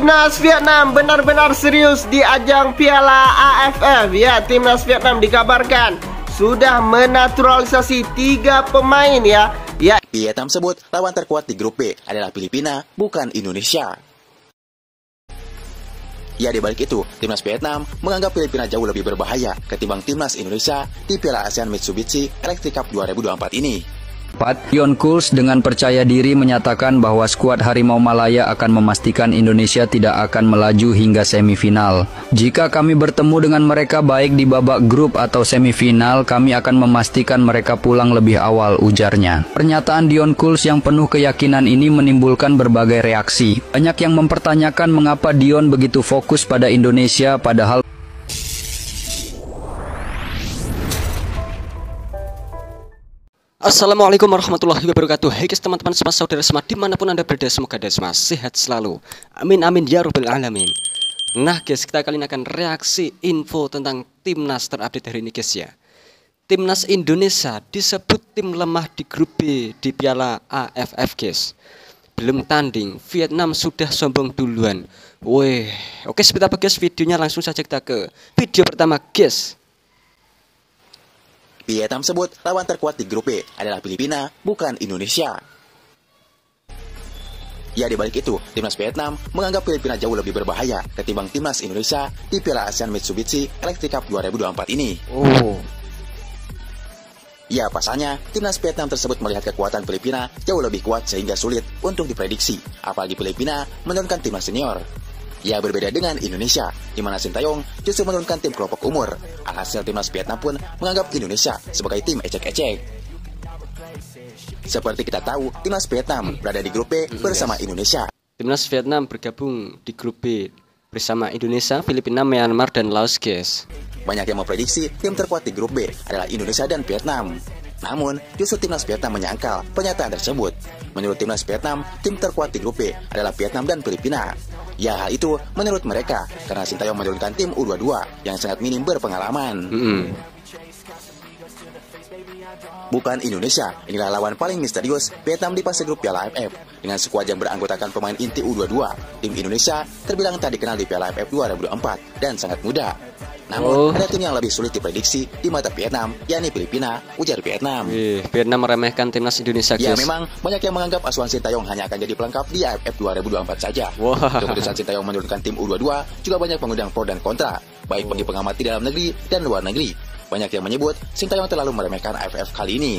Timnas Vietnam benar-benar serius di ajang Piala AFF. Ya, Timnas Vietnam dikabarkan sudah menaturalisasi 3 pemain ya. Vietnam sebut lawan terkuat di grup B adalah Filipina, bukan Indonesia. Ya, di balik itu, Timnas Vietnam menganggap Filipina jauh lebih berbahaya ketimbang Timnas Indonesia di Piala ASEAN Mitsubishi Electric Cup 2024 ini. Dion Kuls dengan percaya diri menyatakan bahwa skuad Harimau Malaya akan memastikan Indonesia tidak akan melaju hingga semifinal. Jika kami bertemu dengan mereka baik di babak grup atau semifinal, kami akan memastikan mereka pulang lebih awal, ujarnya. Pernyataan Dion Kuls yang penuh keyakinan ini menimbulkan berbagai reaksi. Banyak yang mempertanyakan mengapa Dion begitu fokus pada Indonesia padahal Assalamualaikum warahmatullahi wabarakatuh. Hai guys, teman-teman semua, saudara semua dimanapun anda berada, semoga anda semua sehat selalu. Amin amin ya rabbal alamin. Nah guys, kita kali ini akan reaksi info tentang timnas terupdate hari ini guys ya. Timnas Indonesia disebut tim lemah di grup B di Piala AFF guys. Belum tanding, Vietnam sudah sombong duluan. Weh, oke seperti apa guys videonya, langsung saja kita ke video pertama guys. Vietnam sebut lawan terkuat di grup B adalah Filipina, bukan Indonesia. Ya, di balik itu, Timnas Vietnam menganggap Filipina jauh lebih berbahaya ketimbang Timnas Indonesia di Piala ASEAN Mitsubishi Electric Cup 2024 ini. Ya, pasalnya, Timnas Vietnam tersebut melihat kekuatan Filipina jauh lebih kuat sehingga sulit untuk diprediksi, apalagi Filipina menurunkan timnas senior. Ya, berbeda dengan Indonesia, di mana Sintayong justru menurunkan tim kelompok umur. Alhasil Timnas Vietnam pun menganggap Indonesia sebagai tim ecek-ecek. Seperti kita tahu, Timnas Vietnam berada di grup B bersama Indonesia. Timnas Vietnam bergabung di grup B bersama Indonesia, Filipina, Myanmar, dan Laos guys. Banyak yang memprediksi tim terkuat di grup B adalah Indonesia dan Vietnam. Namun, justru Timnas Vietnam menyangkal pernyataan tersebut. Menurut Timnas Vietnam, tim terkuat di grup B adalah Vietnam dan Filipina. Ya, hal itu menurut mereka karena Sintayong menurunkan tim U22 yang sangat minim berpengalaman. Bukan Indonesia, inilah lawan paling misterius Vietnam di fase grup Piala AFF. Dengan skuad yang beranggotakan pemain inti U22, tim Indonesia terbilang tak dikenal di Piala AFF 2024 dan sangat muda. Namun, ada tim yang lebih sulit diprediksi di mata Vietnam, yakni Filipina, ujar Vietnam. Vietnam meremehkan timnas Indonesia guys. Ya, memang banyak yang menganggap asuhan Sintayong hanya akan jadi pelengkap di AFF 2024 saja. Keputusan Sintayong menurunkan tim U22 juga banyak mengundang pro dan kontra, baik bagi pengamat di dalam negeri dan luar negeri. Banyak yang menyebut Sintayong terlalu meremehkan AFF kali ini.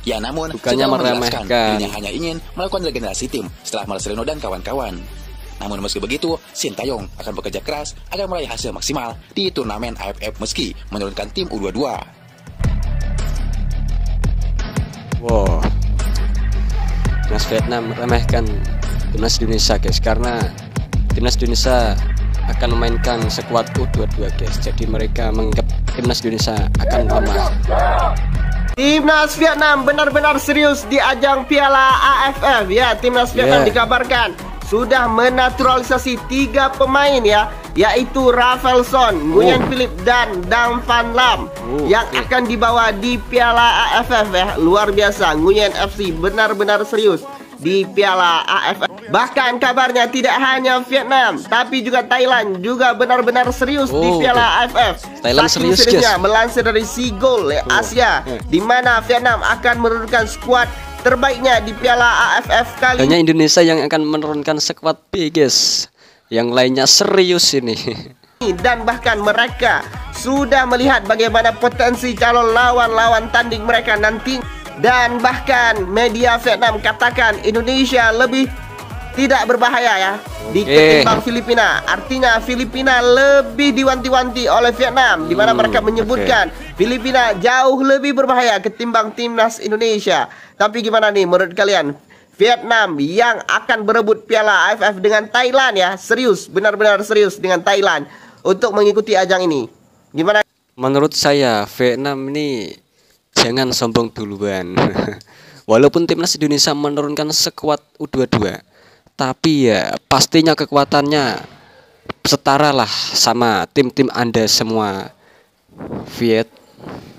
Ya, namun Sintayong menjelaskan dirinya hanya ingin melakukan regenerasi tim setelah Marcelino dan kawan-kawan. Namun meski begitu, Sintayong akan bekerja keras agar meraih hasil maksimal di turnamen AFF meski menurunkan tim U22. Timnas Vietnam meremehkan timnas Indonesia guys, karena timnas Indonesia akan memainkan skuad U22 guys. Jadi mereka menganggap timnas Indonesia akan lemah. Timnas Vietnam benar-benar serius di ajang Piala AFF. Ya, Timnas Vietnam dikabarkan sudah menaturalisasi 3 pemain ya, yaitu Rafael Son, Nguyen Philip, dan Dang Van Lam yang akan dibawa di Piala AFF ya. Luar biasa, Nguyen FC benar-benar serius di Piala AFF. Bahkan kabarnya tidak hanya Vietnam, tapi juga Thailand juga benar-benar serius di Piala AFF. Thailand serius guys. Melansir dari Seagull Asia, di mana Vietnam akan menurunkan skuad terbaiknya di Piala AFF kali. Hanya Indonesia yang akan menurunkan skuad B guys. Yang lainnya serius ini. Dan bahkan mereka sudah melihat bagaimana potensi calon lawan-lawan tanding mereka nanti. Dan bahkan media Vietnam katakan Indonesia lebih tidak berbahaya ya di ketimbang Filipina. Artinya Filipina lebih diwanti-wanti oleh Vietnam, di mana mereka menyebutkan Filipina jauh lebih berbahaya ketimbang timnas Indonesia. Tapi gimana nih menurut kalian? Vietnam yang akan berebut Piala AFF dengan Thailand ya, serius, benar-benar serius dengan Thailand untuk mengikuti ajang ini. Gimana? Menurut saya Vietnam ini jangan sombong duluan. Walaupun timnas Indonesia menurunkan skuad U22, tapi ya pastinya kekuatannya setara lah sama tim-tim Anda semua.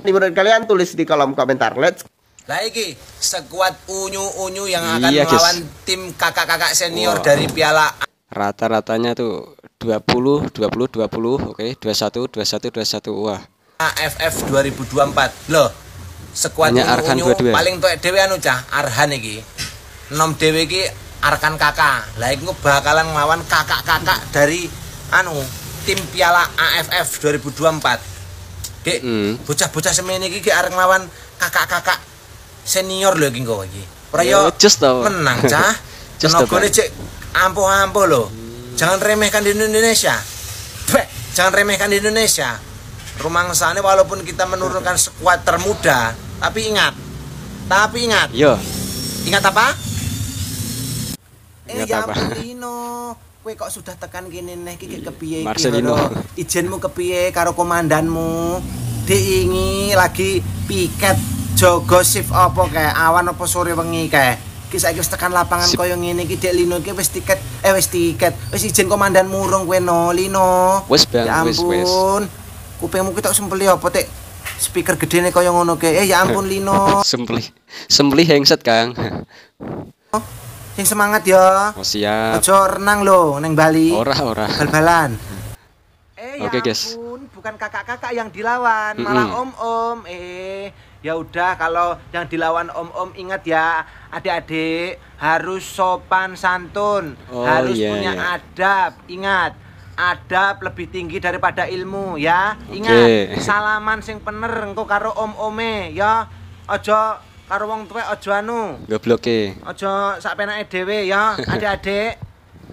Menurut kalian tulis di kolom komentar. Let's Lah iki sekuat unyu-unyu yang akan Iya, guys. melawan tim kakak-kakak senior Wah. dari Piala Rata-ratanya tuh 20, 20, 20, oke, 21, 21, 21. Wah, AFF 2024. Loh, sekuat Hanya Arhan unyu-unyu 22. paling tuwek dhewe anu cah, Arhan iki. Nom dhewe iki Arkan kakak. Lah iku bakalan nglawan kakak-kakak dari anu tim Piala AFF 2024. Dek, bocah-bocah semene iki arep nglawan kakak-kakak senior lho iki engko iki. Ora Ya, yo just tau. menang cah. Just tau, Tenagane cek ampuh-ampuh lho. Jangan remehkan di Indonesia. Beh, jangan remehkan di Indonesia. Rumangsane walaupun kita menurunkan skuad termuda, tapi ingat. yo, Ingat apa? Ingat Ya apa? ampun Lino, kowe kok sudah tekan kene neh iki kepiye iki? Marcelino. Lho? Ijenmu kepiye karo komandanmu? Diingi lagi piket jaga shift apa kae? Awan apa sore wengi kae? Iki saiki wis tekan lapangan Sip. koyo ngene iki Dek Lino iki wis tiket, wis ijen komandan murung kowe no Lino. Wis, Bang, Ya wis. ampun. Kupingmu ki tok sempeli apa Tek? Speaker gedene koyo ngono kae. Ya ampun Lino. sembelih hengset, Kang. Sing semangat ya. Oh, siap. Aja renang lho neng Bali. Ora. Bal-balan. Ya Oke, guys. ampun, bukan kakak-kakak yang dilawan, malah om-om. Ya udah kalau yang dilawan om-om ingat ya, adik-adik harus sopan santun, Oh, harus iya, punya iya. adab. Ingat, adab lebih tinggi daripada ilmu ya. Oke. Ingat, salaman sing bener engko karo om-ome ya. Aja karo wong tuwek aja anu. Gobloke. Aja sak penake dhewe ya, adik-adik.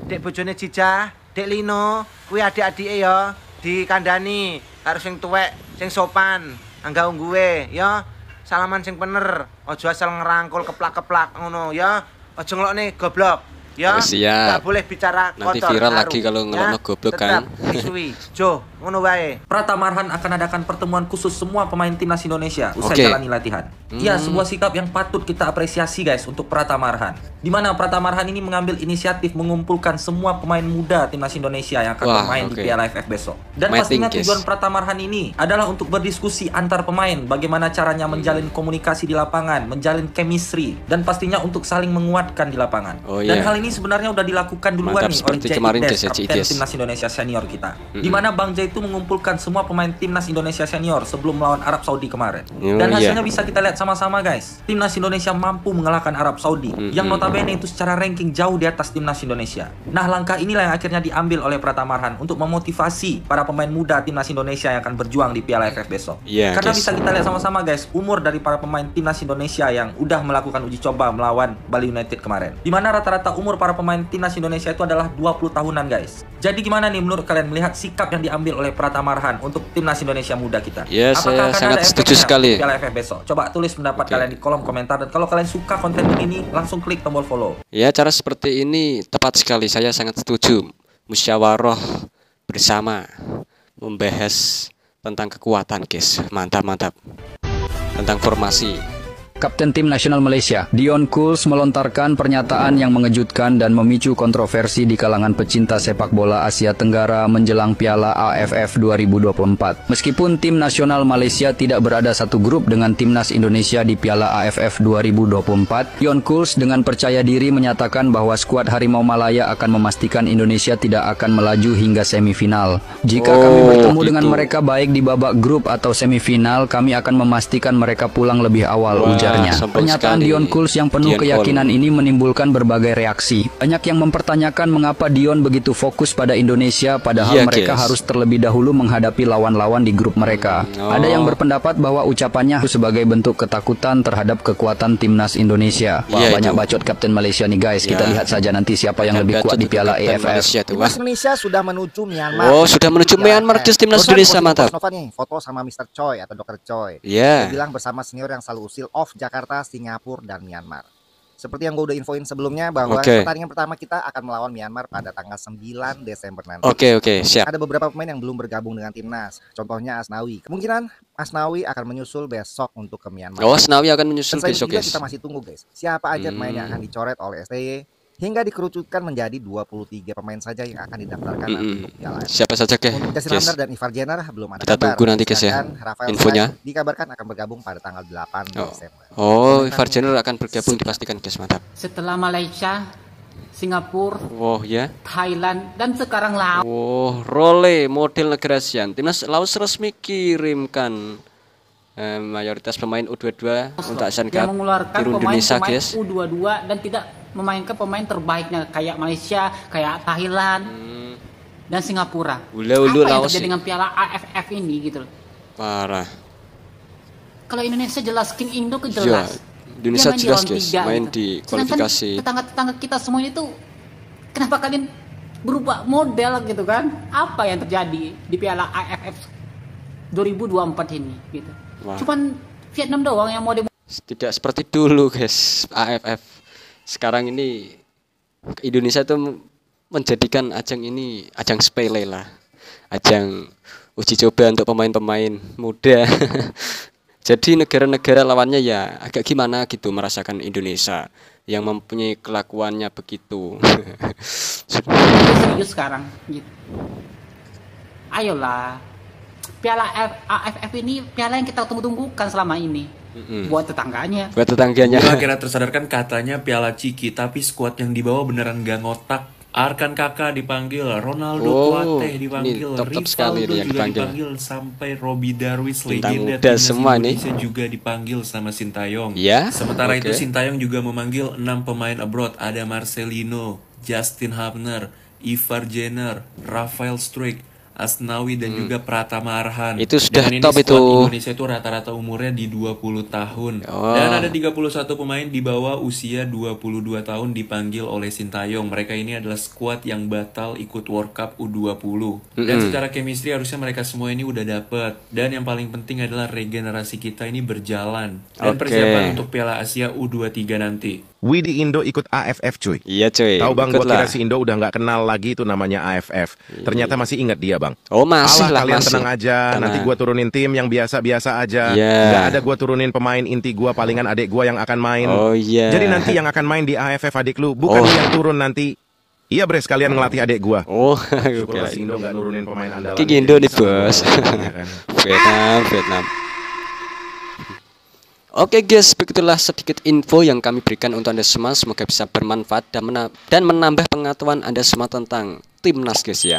Dek bojone Jijah, Dek Lino, kuwi adik-adike ya, dikandani karo sing tuwek, sing sopan, angga ungguwe ya. Salaman sing bener, aja asal ngerangkul keplak-keplak ngono ya. Aja ngelokne goblok. Ya, Oh, siap. nggak boleh bicara Nanti kotor, viral haru, lagi kalau ngelokno goblok, tetap kan? isui. Jo, ngono wae. Pratama Arhan akan adakan pertemuan khusus semua pemain timnas Indonesia usai Oke. jalani latihan. Ya, sebuah sikap yang patut kita apresiasi guys untuk Pratama Arhan. Di mana Pratama Arhan ini mengambil inisiatif mengumpulkan semua pemain muda timnas Indonesia yang akan Wah, bermain oke. di Piala AFF besok. Dan My pastinya think, tujuan guys. Pratama Arhan ini adalah untuk berdiskusi antar pemain, bagaimana caranya menjalin komunikasi di lapangan, menjalin chemistry, dan pastinya untuk saling menguatkan di lapangan. Oh, Dan iya. hal ini sebenarnya udah dilakukan duluan Mantap, nih oleh seperti Jai kemarin, Ides, guys, ya, Jai kapten Ides. timnas Indonesia senior kita. Di mana Bang Jai itu mengumpulkan semua pemain timnas Indonesia senior sebelum melawan Arab Saudi kemarin. Oh, Dan iya. hasilnya bisa kita lihat sama-sama guys. Timnas Indonesia mampu mengalahkan Arab Saudi yang notabene itu secara ranking jauh di atas timnas Indonesia. Nah, langkah inilah yang akhirnya diambil oleh Pratama Arhan untuk memotivasi para pemain muda timnas Indonesia yang akan berjuang di Piala AFF besok. Iya, Karena guys. bisa kita lihat sama-sama guys, umur dari para pemain timnas Indonesia yang udah melakukan uji coba melawan Bali United kemarin. Di mana rata-rata umur para pemain timnas Indonesia itu adalah 20 tahunan guys. Jadi gimana nih menurut kalian melihat sikap yang diambil oleh Pratama Arhan untuk timnas Indonesia muda kita? Ya, saya akan sangat ada setuju efeknya sekali. untuk Piala AFF besok? Coba tulis pendapat Oke. kalian di kolom komentar, dan kalau kalian suka konten begini langsung klik tombol follow. Ya, cara seperti ini tepat sekali. Saya sangat setuju. Musyawarah bersama membahas tentang kekuatan, guys. Mantap. Tentang formasi. Kapten Tim Nasional Malaysia, Dion Kools melontarkan pernyataan yang mengejutkan dan memicu kontroversi di kalangan pecinta sepak bola Asia Tenggara menjelang Piala AFF 2024. Meskipun Tim Nasional Malaysia tidak berada satu grup dengan Timnas Indonesia di Piala AFF 2024, Dion Kools dengan percaya diri menyatakan bahwa skuad Harimau Malaya akan memastikan Indonesia tidak akan melaju hingga semifinal. Jika kami bertemu dengan gitu. mereka baik di babak grup atau semifinal, kami akan memastikan mereka pulang lebih awal, Wah, ujarnya. sombong Pernyataan sekali. Dion Kools yang penuh Dion keyakinan ini menimbulkan berbagai reaksi. Banyak yang mempertanyakan mengapa Dion begitu fokus pada Indonesia padahal Iya, mereka guys. harus terlebih dahulu menghadapi lawan-lawan di grup mereka. Oh. Ada yang berpendapat bahwa ucapannya sebagai bentuk ketakutan terhadap kekuatan timnas Indonesia. Wah, Iya, banyak itu. bacot Kapten Malaysia nih guys. Kita Ya. lihat saja nanti siapa yang Dan lebih kuat bacot di itu Piala Kapten AFF. Malaysia tuh, wah. Timnas Indonesia sudah menuju Myanmar. Oh, sudah menuju Myanmar, guys, Timnas Barusan Indonesia, posting mantap. Coach Nova nih, foto sama Mr. Choi atau Dr. Choi. Iya. Dia bilang bersama senior yang selalu usil off Jakarta, Singapura, dan Myanmar. Seperti yang gue udah infoin sebelumnya bahwa Oke. pertandingan pertama kita akan melawan Myanmar pada tanggal 9 Desember nanti. Oke, siap. Ada beberapa pemain yang belum bergabung dengan timnas. Contohnya Asnawi. Kemungkinan Asnawi akan menyusul besok untuk ke Myanmar. Oh, Senawi akan Dan menyusul selain itu besok, juga guys. kita masih tunggu guys. Siapa aja pemain yang akan dicoret oleh STY hingga dikerucutkan menjadi 23 pemain saja yang akan didaftarkan nanti untuk Piala AFF. Siapa saja ke? Untuk Justin Lander dan Ivar Jenner belum ada Kita kabar. tunggu nanti guys ya, Sedangkan Rafael infonya. Schleich dikabarkan akan bergabung pada tanggal 8 Desember. Oh, Ivar Jenner akan bergabung, dipastikan guys, mantap. Setelah Malaysia, Singapura, Oh ya. Thailand, dan sekarang Laos. Oh, Role model negara ASEAN. Timnas Laos resmi kirimkan mayoritas pemain U22 untuk ASEAN yang Cup mengeluarkan di Indonesia, pemain guys. U22 dan tidak memainkan pemain terbaiknya kayak Malaysia, kayak Thailand, dan Singapura. Ulu-ulu Apa yang Laos terjadi sih. dengan Piala AFF ini gitu loh. Parah. Kalau Indonesia jelas King Indo Ya, jelas. Indonesia Dia main di jelas round guys, tiga, main gitu. di Sedangkan kualifikasi. tetangga-tetangga kita semua itu, kenapa kalian berubah model gitu kan? Apa yang terjadi di Piala AFF 2024 ini gitu? Wah. Cuman Vietnam doang yang model. Tidak seperti dulu guys, AFF. Sekarang ini Indonesia tuh menjadikan ajang ini ajang sepele lah. Ajang uji coba untuk pemain-pemain muda. Jadi negara-negara lawannya ya agak gimana gitu merasakan Indonesia yang mempunyai kelakuannya begitu. Serius sekarang gitu. Ayolah. Piala AFF ini piala yang kita tunggu-tunggukan selama ini. Buat tetangganya. Buat tetangganya. Gua akhirnya tersadarkan katanya Piala Ciki, tapi skuad yang dibawa beneran gak ngotak. Arkan Kakak dipanggil, Ronaldo Kuate dipanggil, ini top sekali Rivaldo nih yang juga dipanggil. dipanggil, sampai Robbie Darwis Bintang legenda muda timnas semua nih. Indonesia juga dipanggil sama Sintayong. Ya, Sementara oke. itu Sintayong juga memanggil 6 pemain abroad, ada Marcelino, Justin Hubner, Ivar Jenner, Rafael Struijk, Asnawi dan juga Pratama Arhan. Itu sudah Dengan ini top skuad itu. Indonesia itu rata-rata umurnya di 20 tahun. Oh. Dan ada 31 pemain di bawah usia 22 tahun dipanggil oleh Sintayong. Mereka ini adalah skuad yang batal ikut World Cup U20. Dan secara chemistry harusnya mereka semua ini udah dapet. Dan yang paling penting adalah regenerasi kita ini berjalan. Dan Oke. persiapan untuk Piala Asia U23 nanti. Widi Indo ikut AFF cuy. Iya cuy. Tahu bang, gua ikutlah. kira si Indo udah nggak kenal lagi itu namanya AFF. Ternyata masih ingat dia bang. Oh masih Alah lah, kalian masih. tenang aja. Tenang. Nanti gua turunin tim yang biasa-biasa aja. Iya. Nggak ada gua turunin pemain inti gua, palingan adik gua yang akan main. Oh iya. Jadi nanti yang akan main di AFF adik lu, bukan lu yang turun nanti. Iya Bres, kalian ngelatih adik gua. Oh, Syukurlah si Indo nggak nurunin pemain andalan. King Indo nih bos. Iya kan? Vietnam. Oke guys, begitulah sedikit info yang kami berikan untuk Anda semua. Semoga bisa bermanfaat dan menambah pengetahuan Anda semua tentang timnas guys ya.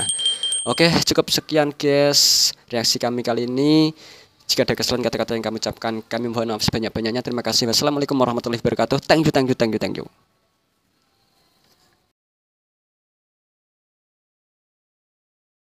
Oke, cukup sekian guys reaksi kami kali ini. Jika ada kesalahan kata-kata yang kami ucapkan, kami mohon maaf sebanyak-banyaknya. Terima kasih. Wassalamualaikum warahmatullahi wabarakatuh. Thank you.